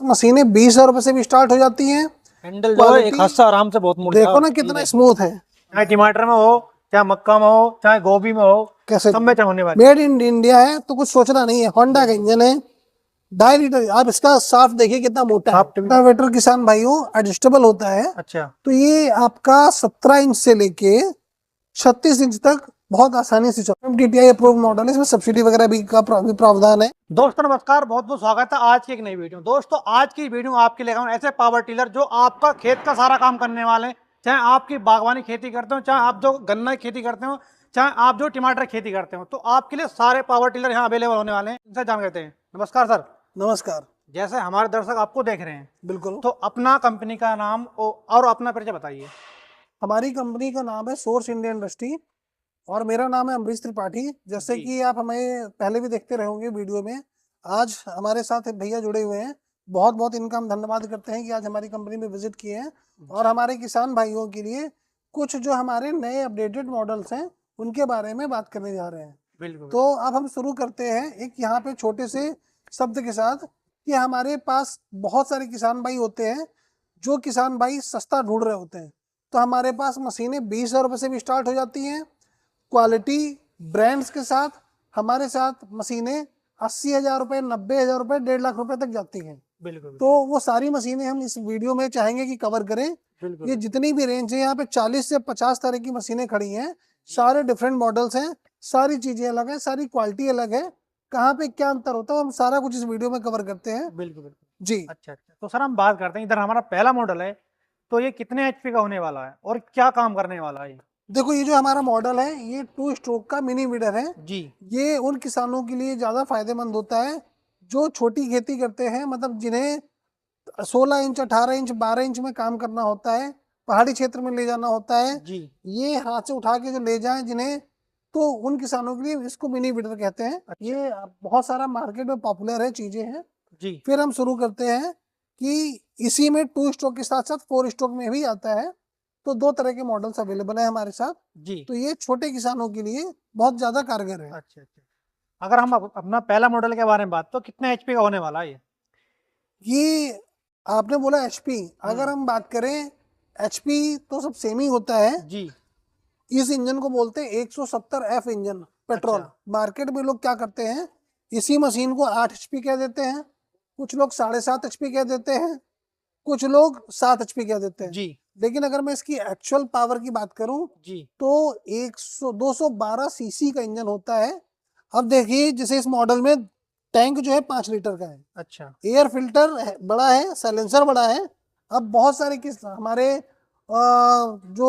मशीनें 20,000 रुपए से भी स्टार्ट हो जाती हैं। हैंडल जो है एक हाथ से आराम से बहुत मुड़ता है। देखो ना कितना स्मूथ है, चाहे टमाटर में हो, चाहे मक्का में हो, चाहे गोभी में हो, कैसे सब में होने वाली। मेड इन इंडिया है तो कुछ सोचना नहीं है। होंडा का इंजन है, 2.5 लीटर। आप इसका साफ देखिए कितना मोटा है। रोटावेटर किसान भाइयों एडजस्टेबल होता है। अच्छा, तो ये आपका 17 इंच से लेके 36 इंच तक बहुत आसानी से चलता है। MTTI अप्रूव मॉडल है, इसमें सब्सिडी वगैरह भी का प्रावधान है। दोस्तों नमस्कार, बहुत बहुत स्वागत है आज की एक नई वीडियो। दोस्तों आज की वीडियो आपके लेकर आऊं ऐसे पावर टिलर जो आपका खेत का सारा काम करने वाले हैं। चाहे आपकी बागवानी खेती करते हो, चाहे आप जो गन्ना की खेती करते हो, चाहे आप जो टमाटर खेती करते हो, तो आपके लिए सारे पावर टिलर यहाँ अवेलेबल होने वाले हैं। इनसे जान करते हैं। नमस्कार सर। नमस्कार। जैसे हमारे दर्शक आपको देख रहे हैं, बिल्कुल। तो अपना कंपनी का नाम और अपना परिचय बताइए। हमारी कंपनी का नाम है सोर्स इंडिया इंडस्ट्री और मेरा नाम है अमरीश त्रिपाठी। जैसे कि आप हमें पहले भी देखते रहोगे वीडियो में, आज हमारे साथ भैया जुड़े हुए हैं। बहुत बहुत इनका हम धन्यवाद करते हैं कि आज हमारी कंपनी में विजिट किए हैं और हमारे किसान भाइयों के लिए कुछ जो हमारे नए अपडेटेड मॉडल्स हैं उनके बारे में बात करने जा रहे हैं। बिल्कुल। तो अब हम शुरू करते हैं एक यहाँ पे छोटे से शब्द के साथ कि हमारे पास बहुत सारे किसान भाई होते हैं जो किसान भाई सस्ता ढूंढ रहे होते हैं। तो हमारे पास मशीनें 20,000 रुपये से भी स्टार्ट हो जाती हैं। क्वालिटी ब्रांड्स के साथ हमारे साथ मशीनें 80,000 रुपये, 90,000 रुपये, 1.5 लाख रुपए तक जाती हैं। बिल्कुल। तो वो सारी मशीनें हम इस वीडियो में चाहेंगे कि कवर करें। बिल्कुल। ये जितनी भी रेंज है यहाँ पे 40 से 50 तरह की मशीनें खड़ी हैं। सारे डिफरेंट मॉडल्स हैं, सारी चीजें अलग हैं, सारी क्वालिटी अलग है। कहाँ पे क्या अंतर होता है हम सारा कुछ इस वीडियो में कवर करते हैं। बिल्कुल बिल्कुल जी। अच्छा अच्छा, तो सर हम बात करते हैं, इधर हमारा पहला मॉडल है, तो ये कितने एचपी का होने वाला है और क्या काम करने वाला है? देखो ये जो हमारा मॉडल है ये 2 स्ट्रोक का मिनी वीडर है जी। ये उन किसानों के लिए ज्यादा फायदेमंद होता है जो छोटी खेती करते हैं, मतलब जिन्हें 16 इंच, 18 इंच, 12 इंच में काम करना होता है, पहाड़ी क्षेत्र में ले जाना होता है। जी। ये हाथ से उठा के जो ले जाएं जिन्हें, तो उन किसानों के लिए इसको मिनी वीडर कहते हैं। अच्छा। ये बहुत सारा मार्केट में पॉपुलर है, चीजें हैं। जी। फिर हम शुरू करते हैं कि इसी में 2 स्ट्रोक के साथ साथ 4 स्ट्रोक में भी आता है। तो 2 तरह के मॉडल्स अवेलेबल है हमारे साथ। जी। तो ये छोटे किसानों के लिए बहुत ज्यादा कारगर है। अच्छा अच्छा, अगर हम अपना पहला मॉडल के बारे में बात, तो कितने एचपी का होने वाला है ये आपने बोला एचपी, अगर हम बात करें एचपी तो सब सेम ही होता है। जी। इस इंजन को बोलते हैं 170F इंजन पेट्रोल। अच्छा। मार्केट में लोग क्या करते हैं, इसी मशीन को 8 HP कह देते हैं, कुछ लोग 7.5 HP कह देते हैं, कुछ लोग 7 HP कह देते हैं। जी। लेकिन अगर मैं इसकी एक्चुअल पावर की बात करूं जी। तो 212 सीसी का इंजन होता है। अब देखिए जैसे इस मॉडल में टैंक जो है 5 लीटर का है। अच्छा। एयर फिल्टर बड़ा है, साइलेंसर बड़ा है। अब बहुत सारे हमारे जो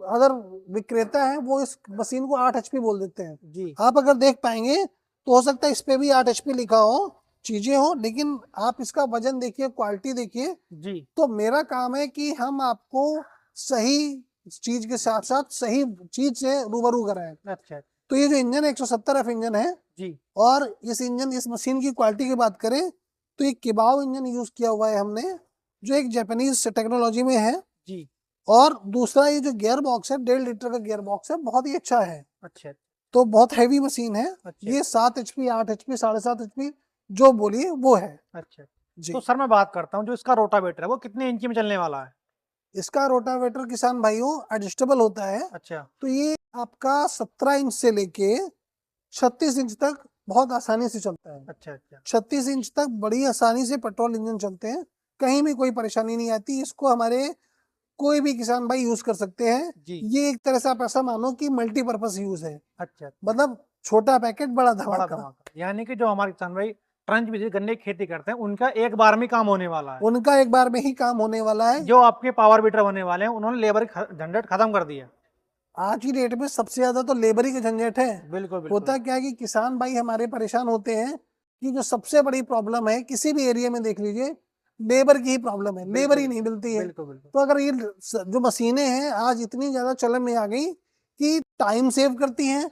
अगर विक्रेता है वो इस मशीन को 8 HP बोल देते हैं। जी। आप अगर देख पाएंगे तो हो सकता है इस पे भी 8 HP लिखा हो, चीजें हो, लेकिन आप इसका वजन देखिए, क्वालिटी देखिए। जी। तो मेरा काम है कि हम आपको सही चीज के साथ साथ सही चीज से रूबरू कराएं। अच्छा। तो ये जो इंजन 170F इंजन है, जी। और इस मशीन की क्वालिटी की बात करें तो ये किबाओ इंजन यूज किया हुआ है हमने, जो एक जापानीज टेक्नोलॉजी में है। जी। और दूसरा ये जो गियर बॉक्स है, 1.5 लीटर का गियर बॉक्स है, बहुत ही अच्छा है। अच्छा। तो बहुत हैवी मशीन है। अच्छा। ये 7 HP, 8 HP, 7.5 HP जो बोलिए वो है। अच्छा, जी। तो सर मैं बात करता हूँ, जो इसका रोटावेटर है वो कितने इंची में चलने वाला है? इसका रोटावेटर किसान भाइयों एडजस्टेबल होता है। अच्छा। तो ये आपका 17 इंच से लेके 36 इंच तक बहुत आसानी से चलता है। अच्छा अच्छा। 36 इंच तक बड़ी आसानी से पेट्रोल इंजन चलते हैं, कहीं भी कोई परेशानी नहीं आती। इसको हमारे कोई भी किसान भाई यूज कर सकते हैं। जी। ये एक तरह से आप ऐसा मानो कि मल्टीपर्पज यूज है, अच्छा। मतलब छोटा पैकेट बड़ा बड़ा धमाका। धमाका, यानी कि जो हमारे किसान भाई ट्रंच बिजली गन्ने की खेती करते हैं उनका एक बार में काम होने वाला है। उनका एक बार में ही काम होने वाला है। जो आपके पावर बीटर होने वाले हैं उन्होंने लेबर झंझट खत्म कर दिया। आज की डेट में सबसे ज्यादा तो लेबर ही का झंझट है। बिल्कुल बिल्कुल। होता क्या है कि किसान भाई हमारे परेशान होते हैं कि जो सबसे बड़ी प्रॉब्लम है किसी भी एरिया में देख लीजिए, लेबर की ही प्रॉब्लम है, लेबर ही नहीं मिलती है। बिल्कुल बिल्कुल। तो अगर ये जो मशीनें हैं आज इतनी ज्यादा चलन में आ गई कि टाइम सेव करती हैं,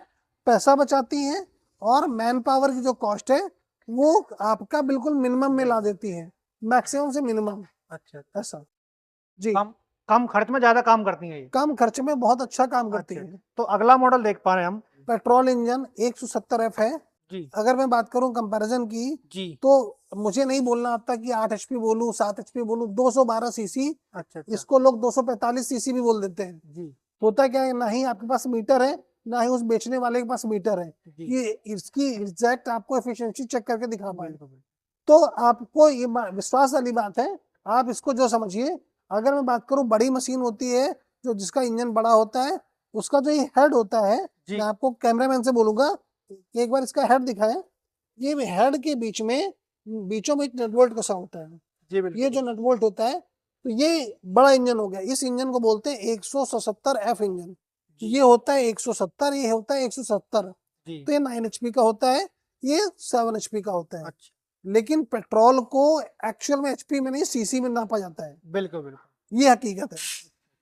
पैसा बचाती हैं, और मैन पावर की जो कॉस्ट है वो आपका बिल्कुल मिनिमम में ला देती है, मैक्सिमम से मिनिमम। अच्छा। ऐसा जी। कम कम खर्च में ज्यादा काम करती है ये। कम खर्च में बहुत अच्छा काम करती अच्छा, है। तो अगला मॉडल देख पा रहे हैं हम, पेट्रोल इंजन 170F है। जी अगर मैं बात करूं कंपैरिजन की, जी। तो मुझे नहीं बोलना आता कि 8 HP बोलूं 7 HP बोलूं, 212 सीसी, अच्छा अच्छा। इसको लोग 245 सीसी भी बोल देते हैं। जी होता क्या है, ना ही आपके पास मीटर है, ना ही उस बेचने वाले के पास मीटर है जी। कि इसकी एग्जैक्ट आपको एफिशिएंसी चेक करके दिखा पाए। बिल्कुल बिल्कुल। तो आपको ये विश्वास वाली बात है, आप इसको जो समझिए। अगर मैं बात करूं बड़ी मशीन होती है जो जिसका इंजन बड़ा होता है, उसका जो ये हेड होता है, जी मैं आपको कैमरामैन से बोलूंगा एक बार इसका हेड दिखाएं। ये हेड के बीच में बीचों में नट बोल्ट कसा होता है। जी बिल्कुल। ये जो नट बोल्ट होता है, तो ये बड़ा इंजन हो गया। इस इंजन को बोलते हैं 177F इंजन। जी ये होता है 170, ये होता है 170। जी। तो ये 9 HP का होता है, ये 7 HP का होता है। अच्छा। लेकिन पेट्रोल को एक्चुअल में HP में नहीं, सीसी में नापा जाता है। बिल्कुल बिल्कुल। ये हकीकत है।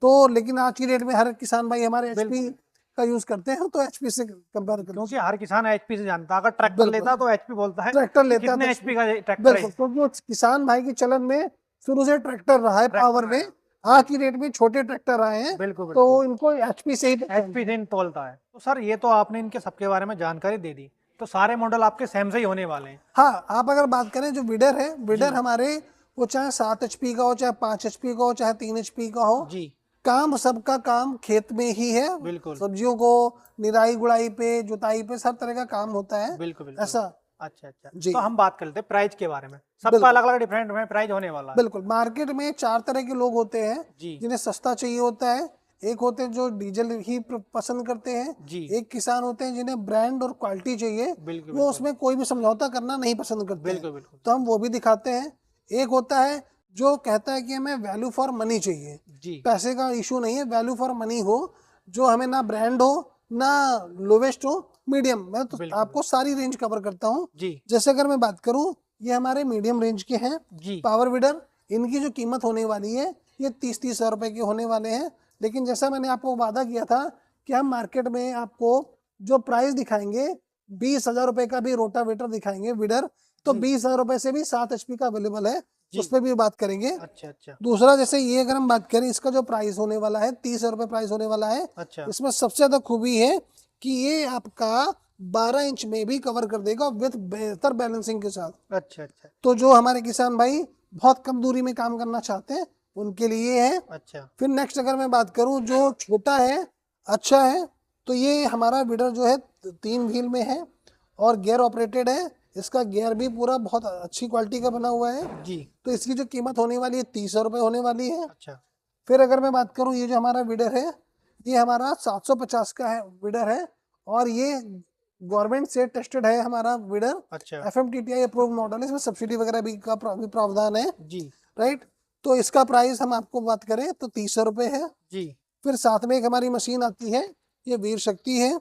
तो लेकिन आज की डेट में हर किसान भाई हमारे HP बिल्कुल। का यूज करते हैं, तो HP से कंपेयर करते क्योंकि हैं। हर किसान एचपी से जानता है, अगर ट्रैक्टर बिल्कुल। लेता तो एचपी बोलता है ट्रैक्टर कि लेता है कितने तो एचपी का ट्रैक्टर है। बिल्कुल, क्योंकि वो किसान भाई की चलन में शुरू से ट्रैक्टर रहा है पावर में। ट्रैक्टर आज की डेट में छोटे ट्रैक्टर आए हैं, बिल्कुल तो बिल्कुल। इनको HP से ही एचपी से तोलता है। तो सर ये तो आपने इनके सबके बारे में जानकारी दे दी, तो सारे मॉडल आपके सेम से ही होने वाले हैं। हाँ, आप अगर बात करें जो विडर है, विडर जी हमारे वो चाहे 7 HP का हो, चाहे 5 HP का हो, चाहे 3 HP का हो, जी काम सबका काम खेत में ही है। बिल्कुल सब्जियों को निराई गुड़ाई पे, जुताई पे, सब तरह का काम होता है बिल्कुल बिल्कुल। ऐसा। अच्छा अच्छा। जी तो हम बात कर लेते हैं प्राइस के बारे में। सबका बिल्कुल अलग अलग डिफरेंट प्राइस होने वाला है। बिल्कुल। मार्केट में 4 तरह के लोग होते हैं जी जिन्हें सस्ता चाहिए होता है। एक होते हैं जो डीजल ही पसंद करते हैं। जी एक किसान होते हैं जिन्हें ब्रांड और क्वालिटी चाहिए, बिल्कुल वो बिल्कुल उसमें कोई भी समझौता करना नहीं पसंद करते हैं, बिल्कुल बिल्कुल। तो हम वो भी दिखाते हैं। एक होता है जो कहता है कि हमें वैल्यू फॉर मनी चाहिए, जी पैसे का इशू नहीं है, वैल्यू फॉर मनी हो, जो हमें ना ब्रांड हो ना लोवेस्ट हो, मीडियम। मैं तो बिल्कुल आपको सारी रेंज कवर करता हूँ। जी जैसे अगर मैं बात करूँ, ये हमारे मीडियम रेंज के हैं जी पावर विडर। इनकी जो कीमत होने वाली है, ये 30-30 हज़ार रुपए के होने वाले हैं। लेकिन जैसा मैंने आपको वादा किया था कि हम मार्केट में आपको जो प्राइस दिखाएंगे, 20 हज़ार रुपए का भी रोटावेटर दिखाएंगे विडर, तो जी 20 हज़ार रुपए से भी 7 HP का अवेलेबल है, जी। उस पर भी बात करेंगे। अच्छा अच्छा दूसरा, जैसे ये अगर हम बात करें, इसका जो प्राइस होने वाला है 30 हज़ार रुपए प्राइस होने वाला है। अच्छा इसमें सबसे ज्यादा खूबी है कि ये आपका 12 इंच में भी कवर कर देगा विद बेहतर बैलेंसिंग के साथ। अच्छा अच्छा तो जो हमारे किसान भाई बहुत कम दूरी में काम करना चाहते हैं, उनके लिए है। अच्छा फिर नेक्स्ट अगर मैं बात करूं जो छोटा है, अच्छा है, तो ये हमारा विडर जो है 3 व्हील में है और गियर ऑपरेटेड है। इसका गियर भी पूरा बहुत अच्छी क्वालिटी का बना हुआ है। जी। तो इसकी जो कीमत होने वाली है 30 हज़ार रुपये होने वाली है। अच्छा फिर अगर मैं बात करूं, ये जो हमारा विडर है, ये हमारा 750 का है विडर है, और ये गवर्नमेंट से टेस्टेड है हमारा विडर। अच्छा FMTTI अप्रूव मॉडल है, इसमें सब्सिडी वगैरह भी का भी प्रावधान है। जी राइट। तो इसका प्राइस हम आपको बात करें तो 30 रुपये है। जी फिर साथ में एक हमारी मशीन आती है, ये वीर शक्ति है।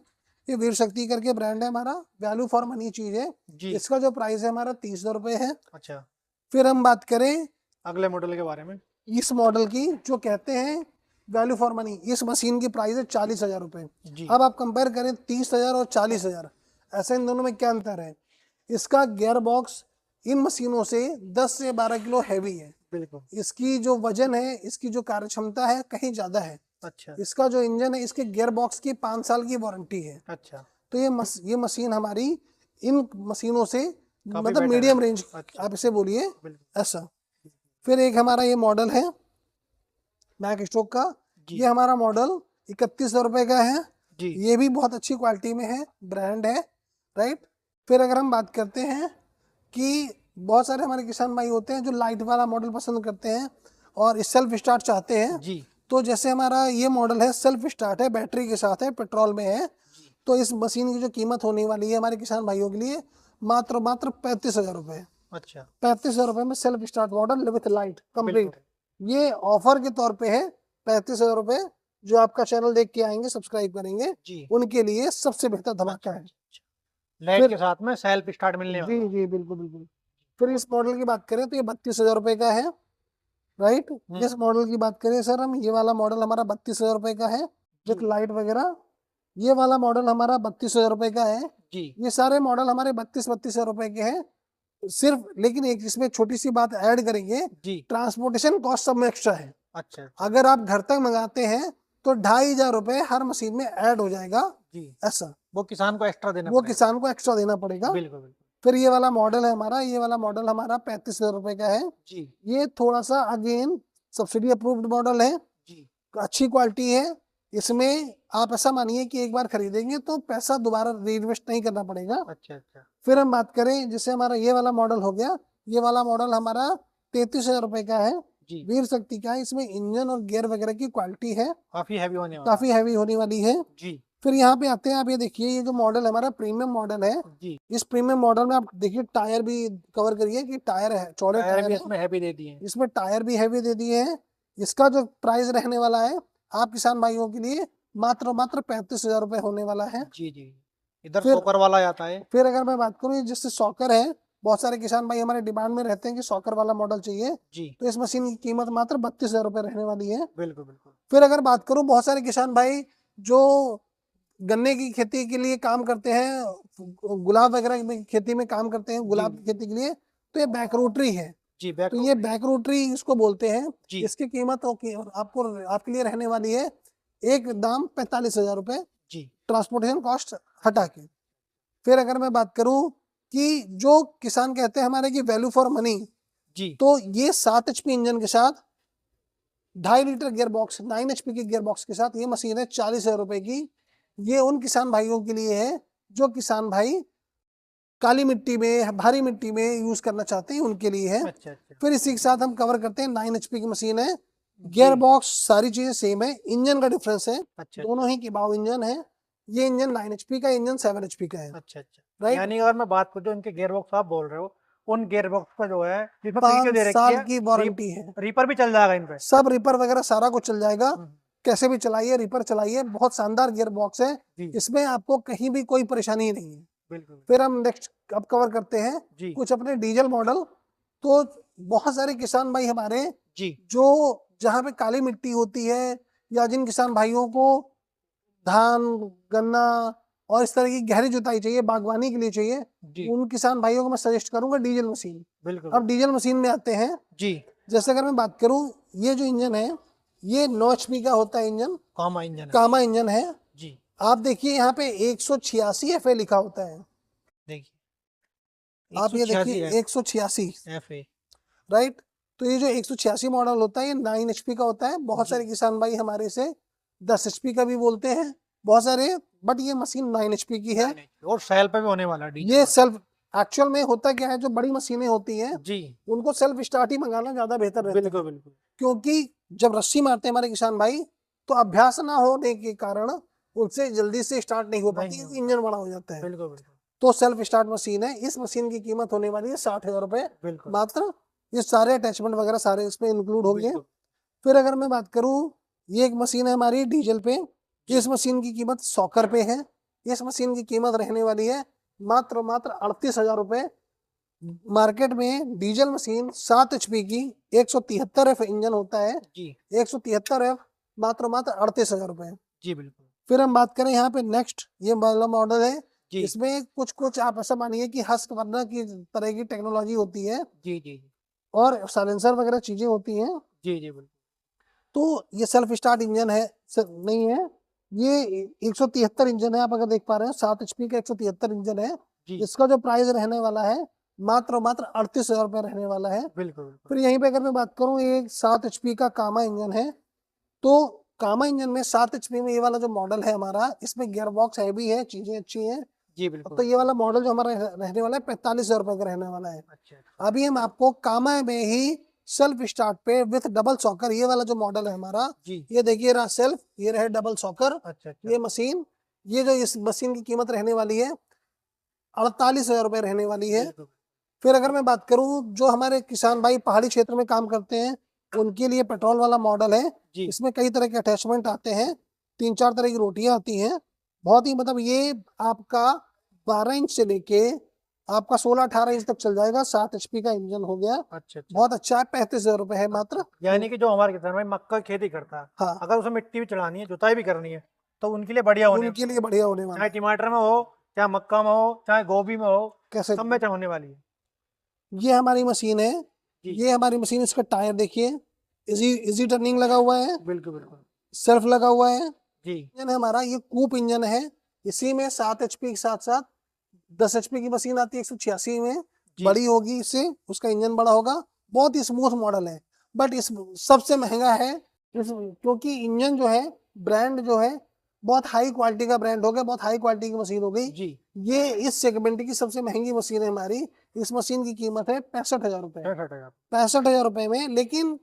ये वीर शक्ति करके ब्रांड है हमारा, वैल्यू फॉर मनी चीज है। जी। इसका जो प्राइस है हमारा 30 रुपये है। अच्छा। फिर हम बात करें अगले मॉडल के बारे में। इस मॉडल की, जो कहते हैं वैल्यू फॉर मनी, इस मशीन की प्राइस है 40 हज़ार रुपये। जी अब आप कंपेयर करें 30 हज़ार और 40 हज़ार, ऐसे इन दोनों में क्या अंतर है। इसका गियर बॉक्स इन मशीनों से 10 से 12 किलो हैवी है। बिल्कुल। इसकी जो वजन है, इसकी जो कार्य क्षमता है, कहीं ज्यादा है। अच्छा इसका जो इंजन है, इसके गियर बॉक्स की 5 साल की वारंटी है। अच्छा। तो ये मशीन हमारी इन मशीनों से काफी मतलब better मीडियम है। रेंज, अच्छा आप इसे बोलिए बिल्कुल। ऐसा। फिर एक हमारा ये मॉडल है मैक स्टोक का। जी ये हमारा मॉडल 3100 रुपये का है। जी ये भी बहुत अच्छी क्वालिटी में है, ब्रांड है। राइट। फिर अगर हम बात करते हैं कि बहुत सारे हमारे किसान भाई होते हैं जो लाइट वाला मॉडल पसंद करते हैं और सेल्फ स्टार्ट चाहते हैं, जी तो जैसे हमारा ये मॉडल है, सेल्फ स्टार्ट है, बैटरी के साथ है, पेट्रोल में है। तो इस मशीन की जो कीमत होने वाली है हमारे किसान भाइयों के लिए, मात्र 35 हज़ार रुपये। अच्छा 35 हज़ार रुपये में self start model with light complete. बिल्कुल। ये ऑफर के तौर पे है 35 हज़ार रुपये। जो आपका चैनल देख के आएंगे, सब्सक्राइब करेंगे, जी उनके लिए सबसे बेहतर धमाका है। लाइट फिर के साथ में सेल्फ स्टार्ट मिलने वाला। जी जी बिल्कुल बिल्कुल। फिर इस मॉडल की बात करें तो ये 32 हज़ार रुपये का है। राइट। इस मॉडल की बात करें सर हम, ये वाला मॉडल हमारा 32 हज़ार रुपये का है विथ लाइट वगैरह। ये वाला मॉडल हमारा 32 हज़ार रुपये का है। जी ये सारे मॉडल हमारे 32 हज़ार रुपये के हैं सिर्फ। लेकिन एक इसमें छोटी सी बात ऐड करेंगे, जी ट्रांसपोर्टेशन कॉस्ट सब में एक्स्ट्रा है। अच्छा अगर आप घर तक मंगाते हैं तो 2500 रुपये हर मशीन में ऐड हो जाएगा जी, ऐसा, वो किसान को एक्स्ट्रा देना वो पड़ेगा। किसान को एक्स्ट्रा देना पड़ेगा। बिल्कुल, बिल्कुल। फिर ये वाला मॉडल है हमारा, ये वाला मॉडल हमारा 35,000 रुपए का है। जी, ये थोड़ा सा अगेन सब्सिडी अप्रूव्ड मॉडल है, जी, अच्छी क्वालिटी है। इसमें आप ऐसा मानिए कि एक बार खरीदेंगे तो पैसा दोबारा रीइन्वेस्ट नहीं करना पड़ेगा। अच्छा, अच्छा। फिर हम बात करें, जैसे हमारा ये वाला मॉडल हो गया, ये वाला मॉडल हमारा 33,000 रुपए का है, जी, वीर शक्ति का है। इसमें इंजन और गियर वगैरह की क्वालिटी है, काफ़ी हैवी होने वाला काफी है। हैवी होने वाली है। जी, फिर यहाँ पे आते हैं, आप ये देखिए, ये जो मॉडल हमारा प्रीमियम मॉडल है, जी, इस प्रीमियम मॉडल में आप देखिए टायर भी कवर करिए कि टायर है, चौड़े टायर टायर भी है, इसमें हैवी दे दिए हैं। इसमें टायर भी हैवी दे दिए हैं। इसका जो प्राइस रहने वाला है आप किसान भाइयों के लिए, मात्र मात्र 35,000 रुपए होने वाला है। जी, जी। इधर फिर सॉकर वाला आता है। फिर अगर मैं बात करूँ जिससे सॉकर है, बहुत सारे किसान भाई हमारे डिमांड में रहते हैं कि सॉकर वाला मॉडल चाहिए, जी, तो इस मशीन की कीमत मात्र 32,000 रुपए रहने वाली है। बिल्कुल, बिल्कुल। फिर अगर बात करूँ, बहुत सारे किसान भाई जो गन्ने की खेती के लिए काम करते हैं, गुलाब वगैरह की खेती में काम करते हैं, जी, गुलाब की खेती के लिए, तो ये बैक रोटरी है। जी, बैक तो टू ये बैक रोटरी इसको बोलते हैं। जी, इसकी कीमत आपको आपके लिए रहने वाली है एक दाम 45,000 रुपए, जी, ट्रांसपोर्टेशन कॉस्ट हटा के। फिर अगर मैं बात करूं कि जो किसान कहते हैं हमारे की वैल्यू फॉर मनी, जी, तो ये 7 HP इंजन के साथ 2.5 लीटर गियर बॉक्स, 9 HP की गियर बॉक्स के साथ ये मशीन है 40,000 रुपए की। ये उन किसान भाइयों के लिए है जो किसान भाई काली मिट्टी में, भारी मिट्टी में यूज करना चाहते हैं, उनके लिए है। अच्छा, अच्छा। फिर इसी के साथ हम कवर करते हैं 9 HP की मशीन है, जी, गियर बॉक्स सारी चीजें सेम है, इंजन का डिफरेंस है, अच्छा, दोनों ही किबाऊ इंजन है। ये इंजन 9 HP का, इंजन 7 HP का है। अच्छा, अच्छा। राइट, यानी अगर मैं बात करूँ जो इनके गियर बॉक्स आप बोल रहे हो, उन गियर बॉक्स का जो है जिसमें पीछे 5 दे रखी साल है, की रीप वारंटी है, रीपर भी चल जाएगा इन पे। सब रिपर वगैरह सारा कुछ चल जाएगा। हुँ, कैसे भी चलाइए, रिपर चलाइए, बहुत शानदार गियर बॉक्स है, जी, इसमें आपको कहीं भी कोई परेशानी नहीं है। बिल्कुल। फिर हम नेक्स्ट अब कवर करते हैं जी, कुछ अपने डीजल मॉडल। तो बहुत सारे किसान भाई हमारे जी, जो जहाँ पे काली मिट्टी होती है, या जिन किसान भाइयों को धान, गन्ना और इस तरह की गहरी जुताई चाहिए, बागवानी के लिए चाहिए, जी, उन किसान भाइयों को मैं सजेस्ट करूंगा डीजल मशीन। बिल्कुल। अब डीजल मशीन में आते हैं। जी, जैसे अगर मैं बात करूं, ये जो इंजन है, ये 9 HP का होता है इंजन, कामा इंजन है। कामा इंजन है। जी, आप देखिए यहाँ पे 186 FA लिखा होता है, देखिए आप ये 186 देखिए 186, एफए। राइट। तो ये जो 186 मॉडल होता है, ये 9 HP का होता है। बहुत जी, सारे किसान भाई हमारे से 10 HP का भी बोलते हैं, बहुत सारे, बट ये मशीन 9 HP की है। और सेल पे भी होने वाला है डीजल ये वाला। सेल्फ, एक्चुअल में होता क्या है, जो बड़ी मशीनें होती हैं जी, उनको सेल्फ स्टार्ट ही मंगाना ज्यादा बेहतर रहता है, बिल्कुल, बिल्कुल। क्योंकि जब रस्सी मारते हैं हमारे किसान भाई, तो अभ्यास ना होने के कारण उनसे जल्दी से स्टार्ट नहीं हो पाती, नहीं क्योंकि होगा। इंजन बड़ा हो जाता है। बिल्कुल, बिल्कुल, तो सेल्फ स्टार्ट मशीन है। इस मशीन की कीमत होने वाली है 60,000 रुपए बिल्कुल, मात्र। ये सारे अटैचमेंट वगैरह सारे इसमें इंक्लूड होंगे। बिल्कुल। फिर अगर मैं बात करूं, ये एक मशीन है हमारी डीजल पे, जी, इस मशीन की कीमत सॉकर पे है। इस मशीन की कीमत रहने वाली है मात्र मात्र 38,000 रुपए। मार्केट में डीजल मशीन 7 HP की 173 F इंजन होता है, जी, 173 F, मात्र मात्र 38,000 रुपए। जी, बिल्कुल। फिर हम बात करें यहाँ पे नेक्स्ट, ये वाला मॉडल है, जी, इसमें कुछ कुछ आप ऐसा मानिए कि हस्तवर्णा की तरह की टेक्नोलॉजी होती है, जी, जी, जी, और साइलेंसर वगैरह चीजें होती हैं। जी, जी, बिल्कुल। तो ये सेल्फ स्टार्ट इंजन है, नहीं है, ये 173 इंजन है। आप अगर देख पा रहे हैं 7 HP का 173 इंजन है। जी, इसका जो प्राइस रहने वाला है मात्र मात्र 38,000 रुपए रहने वाला है। बिल्कुल, बिल्कुल। फिर यहीं पे अगर मैं बात करूं, ये 7 HP का कामा इंजन है। तो कामा इंजन में 7 HP में ये वाला जो मॉडल है हमारा, इसमें गियर बॉक्स हैवी है, चीजें अच्छी हैं। जी, तो बिल्कुल। ये वाला मॉडल जो हमारा रहने वाला है 45,000 रुपए का रहने वाला है। अच्छा, अच्छा। अभी हम आपको कामा में ही सेल्फ स्टार्ट पे विथ डबल सॉकर, ये वाला जो मॉडल है हमारा, जी, ये देखिए रहा सेल्फ, ये रहे डबल सॉकर, अच्छा, अच्छा। ये मशीन, ये जो इस मशीन की कीमत रहने वाली है 48,000 रुपए रहने वाली है। बिल्कुल। फिर अगर मैं बात करूं, जो हमारे किसान भाई पहाड़ी क्षेत्र में काम करते हैं, उनके लिए पेट्रोल वाला मॉडल है। जी, इसमें कई तरह के अटैचमेंट आते हैं, 3-4 तरह की रोटियां आती हैं। बहुत ही मतलब ये आपका 12 इंच से लेके आपका 16-18 इंच तक चल जाएगा। 7 HP का इंजन हो गया, अच्छा, अच्छा। बहुत अच्छा है, 35,000 रुपए है मात्र। यानी कि जो हमारे किसान भाई मक्का की खेती करता है, हाँ, अगर उसे मिट्टी भी चढ़ानी है, जुताई भी करनी है, तो उनके लिए बढ़िया होने उनके लिए बढ़िया होने वाला चाहे है। टमाटर में हो, चाहे मक्का में हो, चाहे गोभी में हो, कैसे, सब में होने वाली है। ये हमारी मशीन है, जी, ये हमारी मशीन, इसका टायर देखिए, इजी टर्निंग लगा हुआ है, बिल्कुल, बिल्कुल। सेल्फ लगा हुआ है। जी, इंजन है हमारा, ये कूप इंजन है, इसी में 7 HP के साथ साथ 10 HP की मशीन आती है 186 में, बड़ी होगी इससे, उसका इंजन बड़ा होगा, बहुत ही स्मूथ मॉडल है। बट इस सबसे महंगा है क्योंकि इंजन जो है, ब्रांड जो है बहुत हाई क्वालिटी का ब्रांड हो गया, बहुत हाई क्वालिटी की मशीन हो गई जी। ये इस सेगमेंट की सबसे महंगी मशीन है हमारी। इस मशीन की कीमत है 65,000 रुपए, 65,000 रुपए में। लेकिन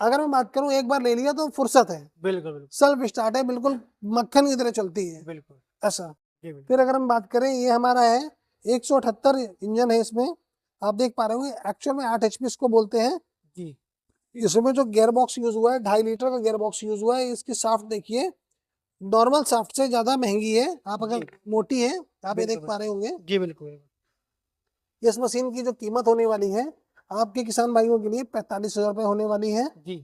अगर मैं बात करूं, एक बार ले लिया तो फुर्सत है, बिल्कुल बिल्कुल सेल्फ स्टार्ट है, बिल्कुल मक्खन की तरह चलती है बिल्कुल ऐसा। जी बिल्कुल। फिर अगर हम बात करें, ये हमारा है 178 इंजन है इसमें, आप देख पा रहे होंगे, एक्चुअल में 8 HP इसको बोलते हैं जी। इसमें जो गियर बॉक्स यूज हुआ है 2.5 लीटर का गियर बॉक्स यूज हुआ है। इसकी शाफ्ट देखिए, नॉर्मल शाफ्ट से ज्यादा महंगी है, आप अगर मोटी है, आप ये देख पा रहे होंगे। जी बिल्कुल। इस मशीन की जो कीमत होने वाली है आपके किसान भाइयों के लिए 45,000 रुपए होने वाली है जी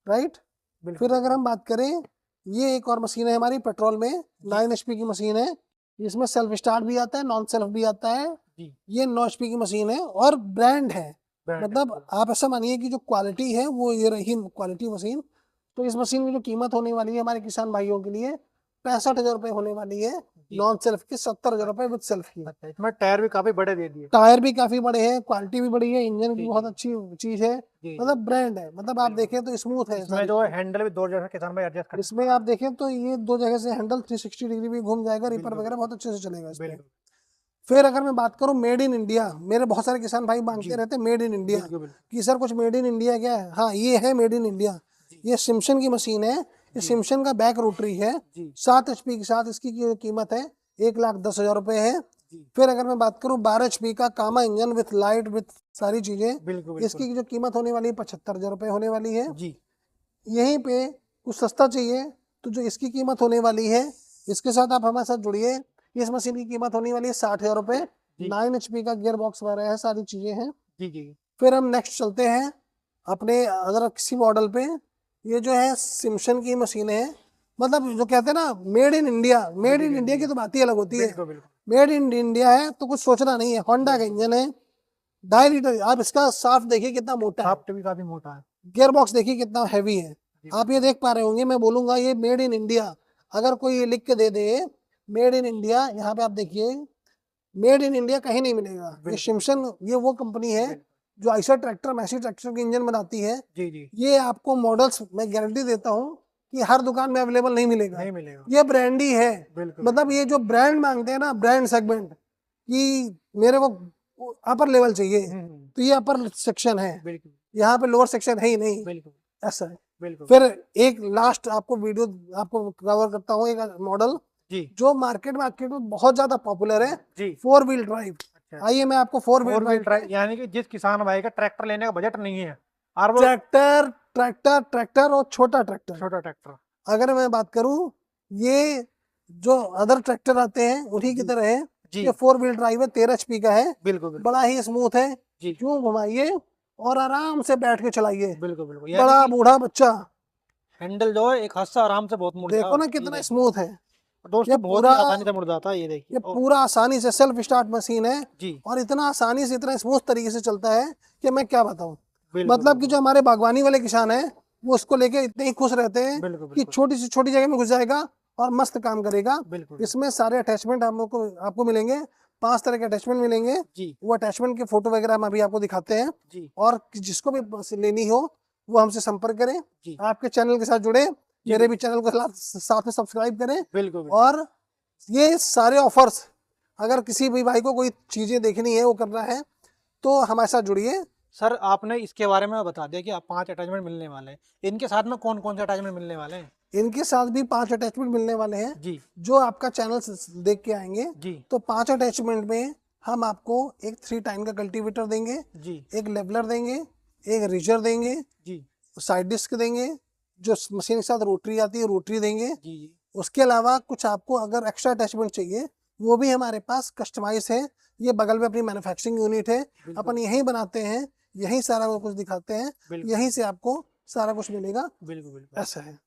राइट। फिर अगर हम बात करें, ये एक और मशीन है हमारी पेट्रोल में, 9 HP की मशीन है। इसमें सेल्फ स्टार्ट भी आता है, नॉन सेल्फ भी आता है। ये 9 HP की मशीन है और ब्रांड है, मतलब आप ऐसा मानिए कि जो क्वालिटी है वो ये रही क्वालिटी मशीन। तो इस मशीन की जो कीमत होने वाली है हमारे किसान भाइयों के लिए 65,000 रुपए होने वाली है, नॉन सेल्फ की 70,000 रुपए विद सेल्फ की। अच्छा, इसमें टायर भी काफी बड़े दे दिए। टायर भी काफी बड़े हैं, क्वालिटी भी बड़ी है, इंजन भी बहुत अच्छी चीज है, मतलब ब्रांड है, मतलब आप देखें तो स्मूथ है। इसमें जो है हैंडल भी दो जगह किसान भाई एडजस्ट कर, इसमें आप देखें तो ये 2 जगह से हैंडल 360 डिग्री भी घूम जाएगा, रिपर वगैरह बहुत अच्छे से चलेगा इसमें। फिर अगर मैं बात करूं मेड इन इंडिया, मेरे बहुत सारे किसान भाई मांगते रहते हैं मेड इन इंडिया कि सर कुछ मेड इन इंडिया क्या है। हाँ, ये है मेड इन इंडिया। ये सिम्पसन की मशीन है, ये सिम्पसन का बैक रोटरी है, 7 HP के साथ इसकी कीमत है 1,10,000 रुपए है। फिर अगर मैं बात करूं 12 HP का कामा इंजन विथ लाइट विथ सारी चीजें, इसकी जो कीमत होने वाली है 75,000 रुपए होने वाली है। यहीं पे कुछ सस्ता चाहिए तो जो इसकी कीमत होने वाली है, इसके साथ आप हमारे साथ जुड़िए, इस मशीन की कीमत होने वाली है 60,000 रुपए, 9 HP का गियर बॉक्स वगैरह है, सारी चीजें हैं। फिर हम नेक्स्ट चलते हैं अपने अगर किसी मॉडल पे, ये जो है सिम्पसन की मशीन है, मतलब जो कहते हैं ना made in India, made in India की तो बात ही अलग होती है। मेड इन इंडिया है तो कुछ सोचना नहीं है, होंडा का इंजन है, 2.5 लीटर। आप इसका शाफ्ट देखिए कितना मोटा है, भी काफी मोटा है, गियर बॉक्स देखिए कितना हैवी है। आप ये देख पा रहे होंगे, मैं बोलूंगा ये मेड इन इंडिया, अगर कोई ये लिख के दे दे मेड इन इंडिया, यहाँ पे आप देखिए मेड इन इंडिया कहीं नहीं मिलेगा। ये सिम्पसन, ये वो कंपनी है जो आइसर ट्रैक्टर, मैसी ट्रैक्टर के इंजन बनाती है। ये आपको मॉडल्स मैं गारंटी देता हूँ कि हर दुकान में अवेलेबल नहीं मिलेगा, ये ब्रांड ही है। मतलब ये जो ब्रांड मांगते हैं ना, ब्रांड सेगमेंट, कि मेरे को अपर लेवल चाहिए, तो ये अपर सेक्शन है, यहाँ पे लोअर सेक्शन है ही नहीं, ऐसा है। फिर एक लास्ट आपको वीडियो आपको कवर करता हूँ, एक मॉडल जो मार्केट में बहुत ज्यादा पॉपुलर है, 4 व्हील ड्राइव। आइए मैं आपको 4 व्हील ड्राइव, यानी कि जिस किसान भाई का ट्रैक्टर लेने का बजट नहीं है, ट्रैक्टर और छोटा ट्रैक्टर, अगर मैं बात करूं, ये जो अदर ट्रैक्टर आते हैं उन्हीं की तरह है। ये 4 व्हील ड्राइव है, 13 HP का है, बड़ा ही स्मूथ है, क्यों घुमाइए और आराम से बैठ के चलाइए, बड़ा बूढ़ा बच्चा, हैंडल जो है एक हाथ से आराम से बहुत मुड़, देखो ना कितना स्मूथ है दोस्तों, बहुत ही आसानी से मुड़ जाता है। ये देखिए, ये पूरा आसानी से सेल्फ स्टार्ट मशीन है और इतना आसानी से इतना स्मूथ तरीके से चलता है कि मैं क्या बताऊं। मतलब कि जो हमारे बागवानी वाले किसान हैं वो उसको लेके इतने ही खुश रहते हैं कि छोटी से छोटी जगह में घुस जाएगा और मस्त काम करेगा। इसमें सारे अटैचमेंट आपको मिलेंगे, 5 तरह के अटैचमेंट मिलेंगे। वो अटैचमेंट के फोटो वगैरह हम अभी आपको दिखाते हैं, और जिसको भी लेनी हो वो हमसे संपर्क करें, आपके चैनल के साथ जुड़े, मेरे भी चैनल को साथ में सब्सक्राइब करें। और ये सारे ऑफर्स, अगर किसी भी भाई को कोई चीजें देखनी है, वो करना है, तो हमारे साथ जुड़िए। सर आपने इसके बारे में बता दिया कि आप 5 अटैचमेंट मिलने वाले हैं, इनके साथ में कौन कौन से अटैचमेंट मिलने वाले हैं? इनके साथ भी 5 अटैचमेंट मिलने वाले हैं जो आपका चैनल देख के आएंगे। तो 5 अटैचमेंट में हम आपको एक 3 टाइम का कल्टीवेटर देंगे, एक लेवलर देंगे, एक रिजर देंगे, साइड डिस्क देंगे, जो मशीन के साथ रोटरी आती है रोटरी देंगे। उसके अलावा कुछ आपको अगर एक्स्ट्रा अटैचमेंट चाहिए वो भी हमारे पास कस्टमाइज है। ये बगल में अपनी मैन्युफैक्चरिंग यूनिट है, अपन यहीं बनाते हैं, यहीं सारा कुछ दिखाते हैं, यहीं से आपको सारा कुछ मिलेगा। ऐसा है।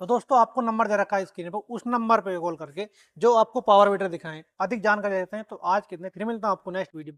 तो दोस्तों आपको नंबर दे रखा है स्क्रीन पर, उस नंबर पे कॉल करके जो आपको पावर वीटर दिखाएं, अधिक जानकारी देते हैं। तो आज कितने, फिर मिलता हूं आपको नेक्स्ट वीडियो।